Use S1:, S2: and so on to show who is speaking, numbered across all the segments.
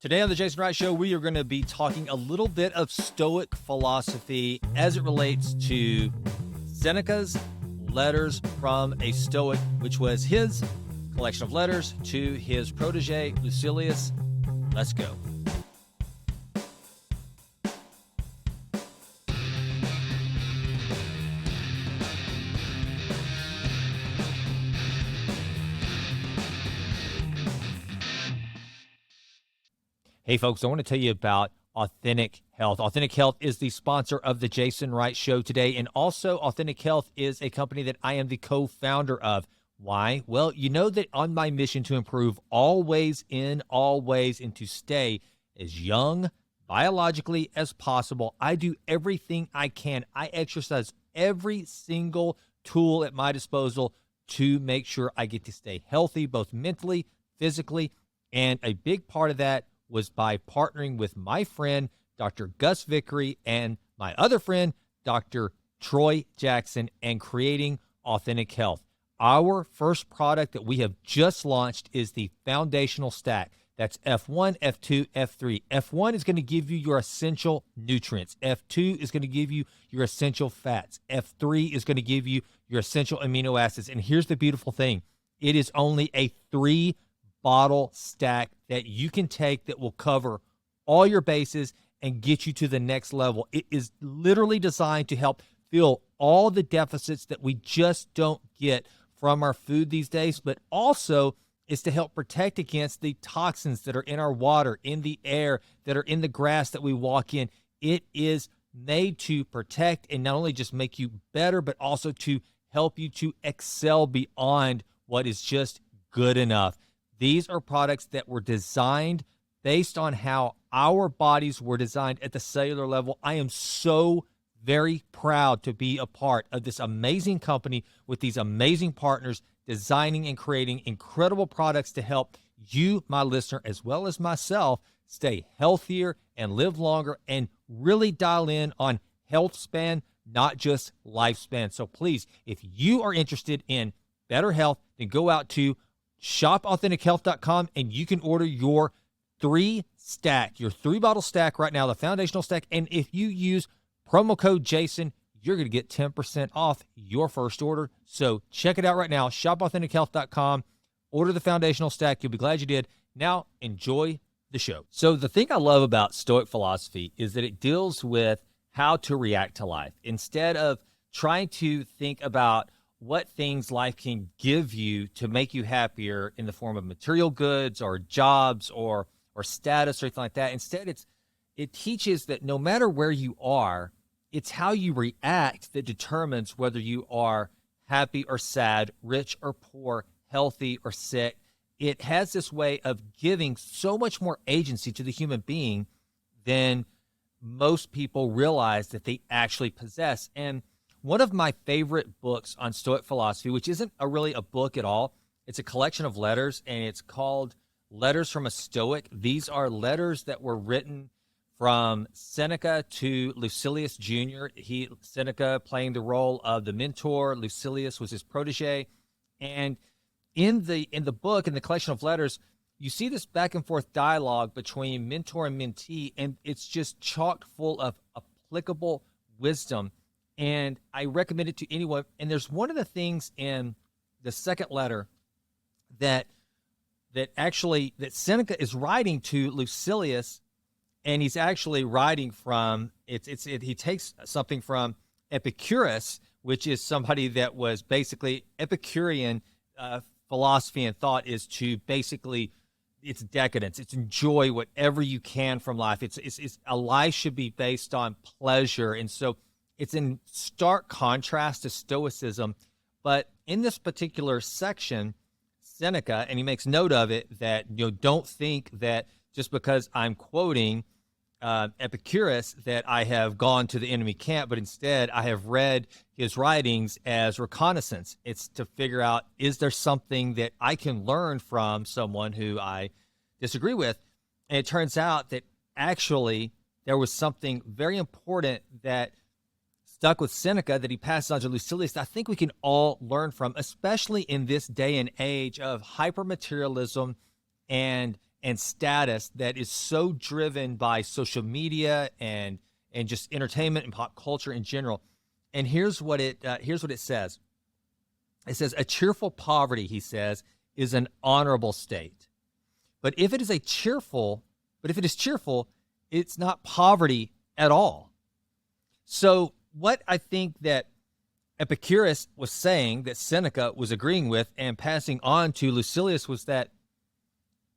S1: Today on the Jason Wright Show, we are going to be talking a little bit of Stoic philosophy as it relates to Seneca's letters from a Stoic, which was his collection of letters to his protege, Lucilius. Let's go. Hey, folks, I want to tell you about Authentic Health. Authentic Health is the sponsor of the Jason Wright Show today, and also Authentic Health is a company that I am the co-founder of. Why? Well, you know that on my mission to improve always in all ways and to stay as young biologically as possible, I do everything I can. I exercise every single tool at my disposal to make sure I get to stay healthy, both mentally, physically, and a big part of that was by partnering with my friend, Dr. Gus Vickery, and my other friend, Dr. Troy Jackson, and creating Authentic Health. Our first product that we have just launched is the foundational stack. That's F1, F2, F3. F1 is going to give you your essential nutrients. F2 is going to give you your essential fats. F3 is going to give you your essential amino acids. And here's the beautiful thing. It is only a 3-bottle stack that you can take that will cover all your bases and get you to the next level. It is literally designed to help fill all the deficits that we just don't get from our food these days, but also is to help protect against the toxins that are in our water, in the air, that are in the grass that we walk in. It is made to protect and not only just make you better, but also to help you to excel beyond what is just good enough. These are products that were designed based on how our bodies were designed at the cellular level. I am so very proud to be a part of this amazing company with these amazing partners designing and creating incredible products to help you, my listener, as well as myself, stay healthier and live longer and really dial in on health span, not just lifespan. So please, if you are interested in better health, then go out to shopauthentichealth.com and you can order your 3-bottle stack right now, the foundational stack. And if you use promo code Jason, you're going to get 10% off your first order. So check it out right now, shopauthentichealth.com. Order the foundational stack. You'll be glad you did. Now enjoy the show. So the thing I love about Stoic philosophy is that it deals with how to react to life. Instead of trying to think about what things life can give you to make you happier in the form of material goods or jobs or status or anything like that. Instead, it teaches that no matter where you are, it's how you react that determines whether you are happy or sad, rich or poor, healthy or sick. It has this way of giving so much more agency to the human being than most people realize that they actually possess. And one of my favorite books on Stoic philosophy, which isn't really a book at all, it's a collection of letters, and it's called Letters from a Stoic. These are letters that were written from Seneca to Lucilius Jr. Seneca playing the role of the mentor. Lucilius was his protege. And in the book, in the collection of letters, you see this back and forth dialogue between mentor and mentee, and it's just chock full of applicable wisdom. And I recommend it to anyone. And there's one of the things in the second letter that Seneca is writing to Lucilius, and he's actually writing from he takes something from Epicurus, which is somebody that was basically Epicurean philosophy and thought is to basically, it's decadence. It's enjoy whatever you can from life. It's a life should be based on pleasure. And so it's in stark contrast to Stoicism. But in this particular section, Seneca, and he makes note of it, that don't think that just because I'm quoting Epicurus that I have gone to the enemy camp, but instead I have read his writings as reconnaissance. It's to figure out, is there something that I can learn from someone who I disagree with? And it turns out that actually there was something very important that stuck with Seneca that he passes on to Lucilius that I think we can all learn from, especially in this day and age of hyper-materialism and and status that is so driven by social media and just entertainment and pop culture in general. And here's what it says. It says, a cheerful poverty, he says, is an honorable state. But if it is cheerful, it's not poverty at all. So what I think that Epicurus was saying, that Seneca was agreeing with and passing on to Lucilius, was that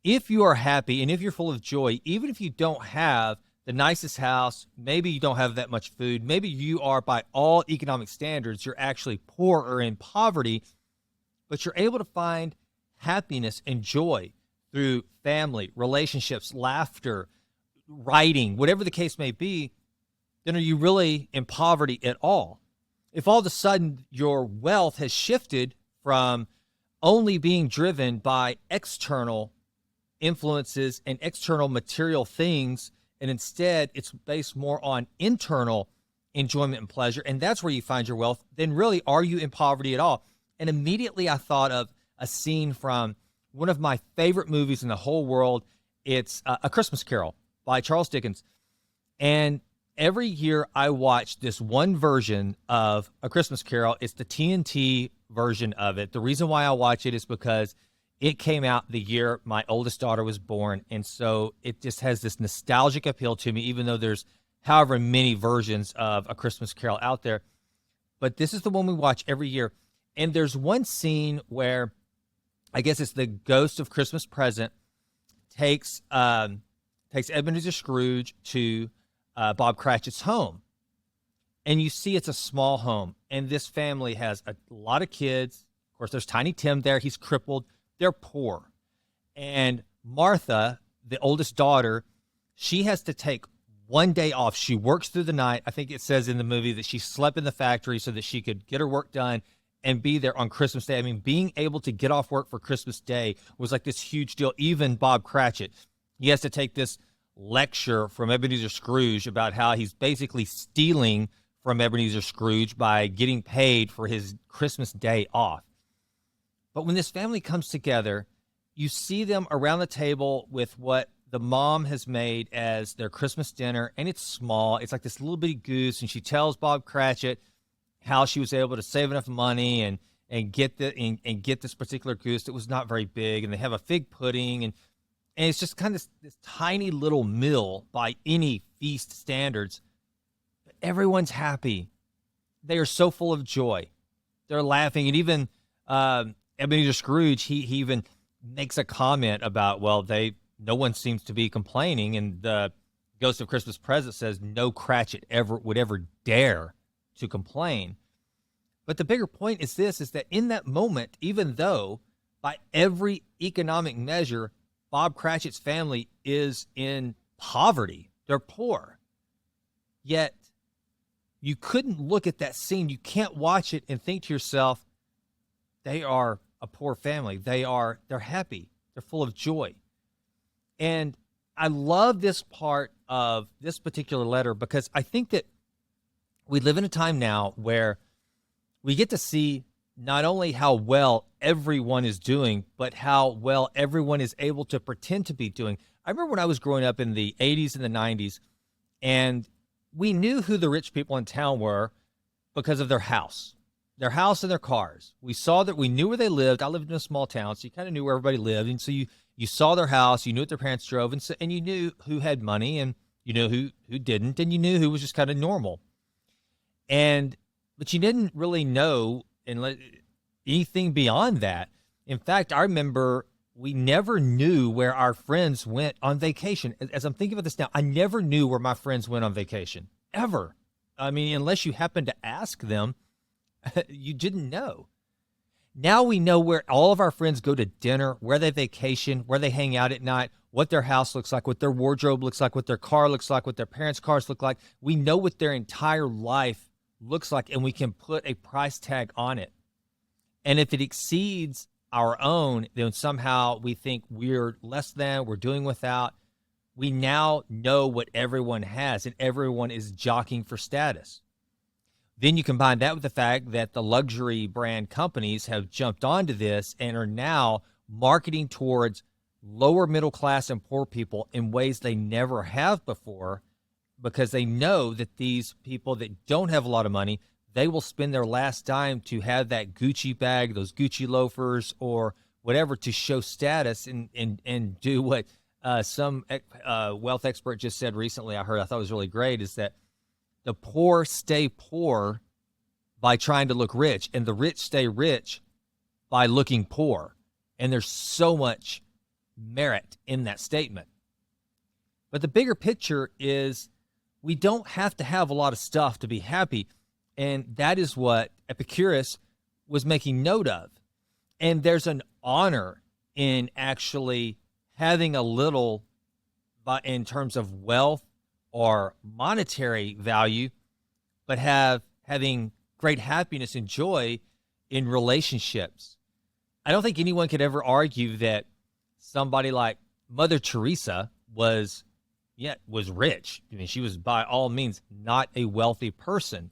S1: if you are happy and if you're full of joy, even if you don't have the nicest house, maybe you don't have that much food, maybe you are, by all economic standards, you're actually poor or in poverty, but you're able to find happiness and joy through family, relationships, laughter, writing, whatever the case may be, then are you really in poverty at all? If all of a sudden your wealth has shifted from only being driven by external influences and external material things, and instead it's based more on internal enjoyment and pleasure, and that's where you find your wealth, then really are you in poverty at all? And immediately I thought of a scene from one of my favorite movies in the whole world. It's A Christmas Carol by Charles Dickens. And every year I watch this one version of A Christmas Carol. It's the TNT version of it. The reason why I watch it is because it came out the year my oldest daughter was born. And so it just has this nostalgic appeal to me, even though there's however many versions of A Christmas Carol out there. But this is the one we watch every year. And there's one scene where I guess it's the ghost of Christmas Present takes Ebenezer Scrooge to Bob Cratchit's home. And you see it's a small home. And this family has a lot of kids. Of course, there's Tiny Tim there. He's crippled. They're poor. And Martha, the oldest daughter, she has to take one day off. She works through the night. I think it says in the movie that she slept in the factory so that she could get her work done and be there on Christmas Day. I mean, being able to get off work for Christmas Day was like this huge deal. Even Bob Cratchit, he has to take this lecture from Ebenezer Scrooge about how he's basically stealing from Ebenezer Scrooge by getting paid for his Christmas Day off. But when this family comes together, you see them around the table with what the mom has made as their Christmas dinner, and it's small. It's like this little bitty goose, and she tells Bob Cratchit how she was able to save enough money and get this particular goose that was not very big, and they have a fig pudding, and it's just kind of this tiny little meal by any feast standards. But everyone's happy. They are so full of joy. They're laughing, and even Ebenezer Scrooge, he even makes a comment about, well, no one seems to be complaining, and the Ghost of Christmas Present says no Cratchit would ever dare to complain. But the bigger point is this, is that in that moment, even though by every economic measure, Bob Cratchit's family is in poverty, they're poor, yet you couldn't look at that scene. You can't watch it and think to yourself, they are a poor family. They're happy. They're full of joy. And I love this part of this particular letter because I think that we live in a time now where we get to see not only how well everyone is doing, but how well everyone is able to pretend to be doing. I remember when I was growing up in the 80s and the 90s, and we knew who the rich people in town were because of their house and their cars. We knew where they lived. I lived in a small town, so you kind of knew where everybody lived. And so you saw their house, you knew what their parents drove, and you knew who had money, and you knew who didn't, and you knew who was just kind of normal. But you didn't really know anything beyond that. In fact, I remember we never knew where our friends went on vacation. As I'm thinking about this now, I never knew where my friends went on vacation, ever. I mean, unless you happened to ask them, you didn't know. Now we know where all of our friends go to dinner, where they vacation, where they hang out at night, what their house looks like, what their wardrobe looks like, what their car looks like, what their parents' cars look like. We know what their entire life looks like, and we can put a price tag on it. And if it exceeds our own, then somehow we think we're less than, we're doing without. We now know what everyone has, and everyone is jockeying for status. Then you combine that with the fact that the luxury brand companies have jumped onto this and are now marketing towards lower middle class and poor people in ways they never have before, because they know that these people that don't have a lot of money, they will spend their last dime to have that Gucci bag, those Gucci loafers, or whatever, to show status and do what some wealth expert just said recently. I thought it was really great, is that the poor stay poor by trying to look rich, and the rich stay rich by looking poor. And there's so much merit in that statement. But the bigger picture is we don't have to have a lot of stuff to be happy. And that is what Epicurus was making note of. And there's an honor in actually having a little, but in terms of wealth or monetary value, but having great happiness and joy in relationships. I don't think anyone could ever argue that somebody like Mother Teresa was rich. I mean, she was by all means not a wealthy person,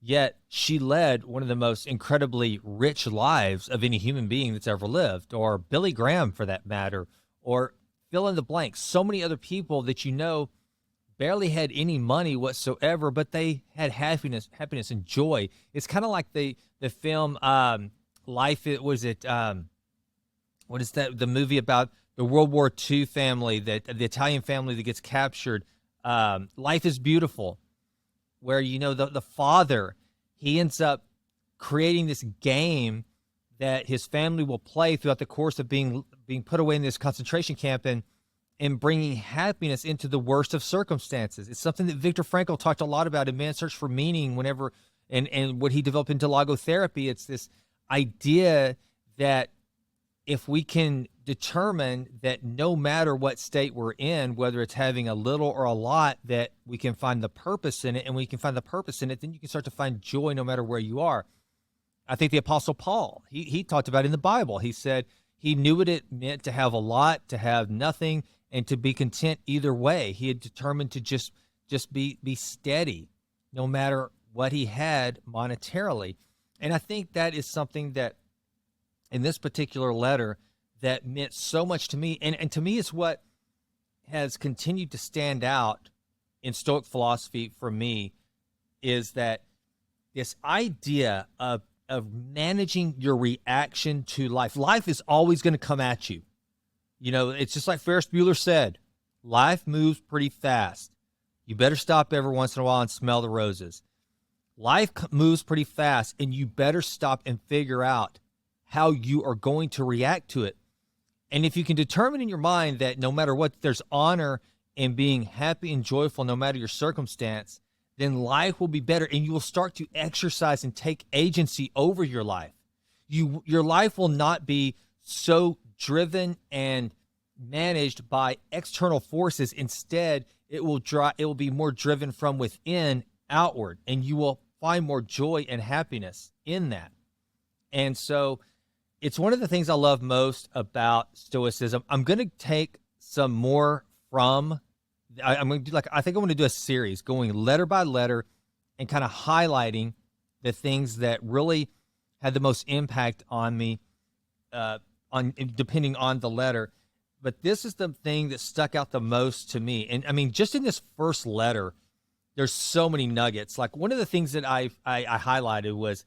S1: yet she led one of the most incredibly rich lives of any human being that's ever lived, or Billy Graham for that matter, or fill in the blank. So many other people that barely had any money whatsoever, but they had happiness and joy. It's kind of like the film Life. What is that? The movie about the World War II family, the Italian family that gets captured. Life is Beautiful, where the father, he ends up creating this game that his family will play throughout the course of being put away in this concentration camp, and bringing happiness into the worst of circumstances. It's something that Viktor Frankl talked a lot about in Man's Search for Meaning, and what he developed into logotherapy. It's this idea that if we can determine that no matter what state we're in, whether it's having a little or a lot, that we can find the purpose in it, and when you can find the purpose in it, then you can start to find joy no matter where you are. I think the Apostle Paul, he talked about it in the Bible. He said he knew what it meant to have a lot, to have nothing, and to be content either way. He had determined to just be steady no matter what he had monetarily. And I think that is something that in this particular letter that meant so much to me. And to me, it's what has continued to stand out in Stoic philosophy for me, is that this idea of managing your reaction to life. Life is always going to come at you. It's just like Ferris Bueller said, life moves pretty fast. You better stop every once in a while and smell the roses. Life moves pretty fast, and you better stop and figure out how you are going to react to it. And if you can determine in your mind that no matter what, there's honor in being happy and joyful no matter your circumstance, then life will be better, and you will start to exercise and take agency over your life. Your life will not be so driven and managed by external forces. Instead, it will be more driven from within outward, and you will find more joy and happiness in that. And so it's one of the things I love most about Stoicism. I'm going to take some more from, I'm going to do I think I'm going to do a series going letter by letter and kind of highlighting the things that really had the most impact on me, depending on the letter. But this is the thing that stuck out the most to me. And I mean, just in this first letter, there's so many nuggets. Like, one of the things that I highlighted was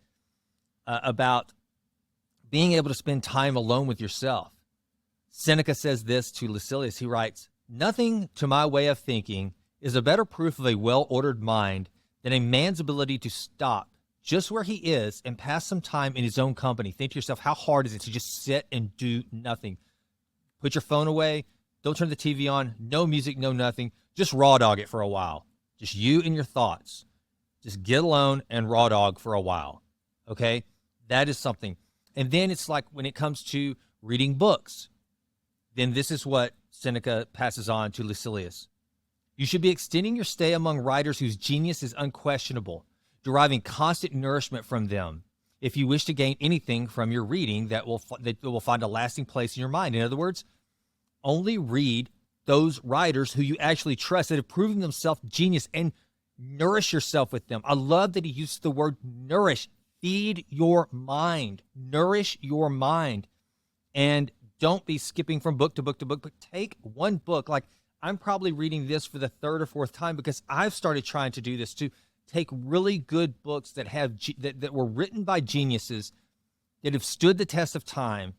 S1: about being able to spend time alone with yourself. Seneca says this to Lucilius. He writes, "Nothing, to my way of thinking, is a better proof of a well-ordered mind than a man's ability to stop just where he is and pass some time in his own company." Think to yourself, how hard is it to just sit and do nothing? Put your phone away. Don't turn the TV on. No music, no nothing. Just raw dog it for a while. Just you and your thoughts. Just get alone and raw dog for a while. Okay? That is something. And then it's like when it comes to reading books, then this is what Seneca passes on to Lucilius. "You should be extending your stay among writers whose genius is unquestionable, deriving constant nourishment from them, if you wish to gain anything from your reading that will find a lasting place in your mind." In other words, only read those writers who you actually trust, that have proven themselves genius, and nourish yourself with them. I love that he uses the word nourish. Feed your mind. Nourish your mind. And Don't be skipping from book to book to book, but take one book. Like, I'm probably reading this for the third or fourth time because I've started trying to do this, to take really good books that have that were written by geniuses that have stood the test of time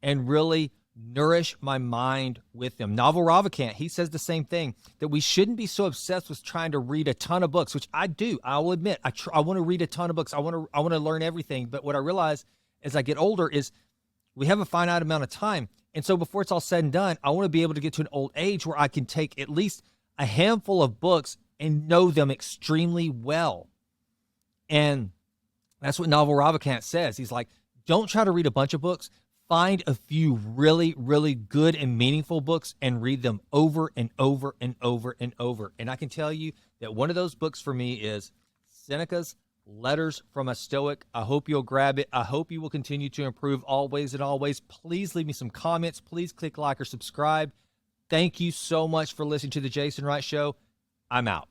S1: and really nourish my mind with them. Naval Ravikant, he says the same thing, that we shouldn't be so obsessed with trying to read a ton of books, which I do. I will admit, I want to read a ton of books. I want to learn everything. But what I realize as I get older is we have a finite amount of time. And so before it's all said and done, I want to be able to get to an old age where I can take at least a handful of books and know them extremely well. And that's what Naval Ravikant says. He's like, don't try to read a bunch of books. Find a few really, really good and meaningful books and read them over and over and over and over. And I can tell you that one of those books for me is Seneca's Letters from a Stoic. I hope you'll grab it. I hope you will continue to improve always and always. Please leave me some comments. Please click like or subscribe. Thank you so much for listening to The Jason Wright Show. I'm out.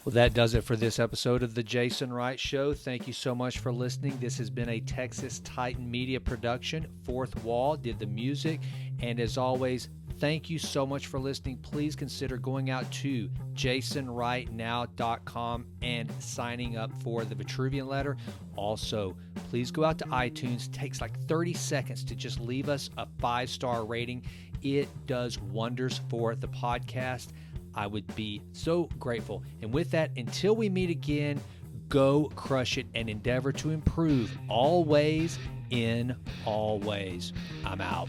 S1: Well, that does it for this episode of The Jason Wright Show. Thank you so much for listening. This has been a Texas Titan Media production. Fourth Wall did the music. And as always, thank you so much for listening. Please consider going out to jasonwrightnow.com and signing up for the Vitruvian Letter. Also, please go out to iTunes. It takes like 30 seconds to just leave us a 5-star rating. It does wonders for the podcast. I would be so grateful. And with that, until we meet again, go crush it and endeavor to improve always in all ways. I'm out.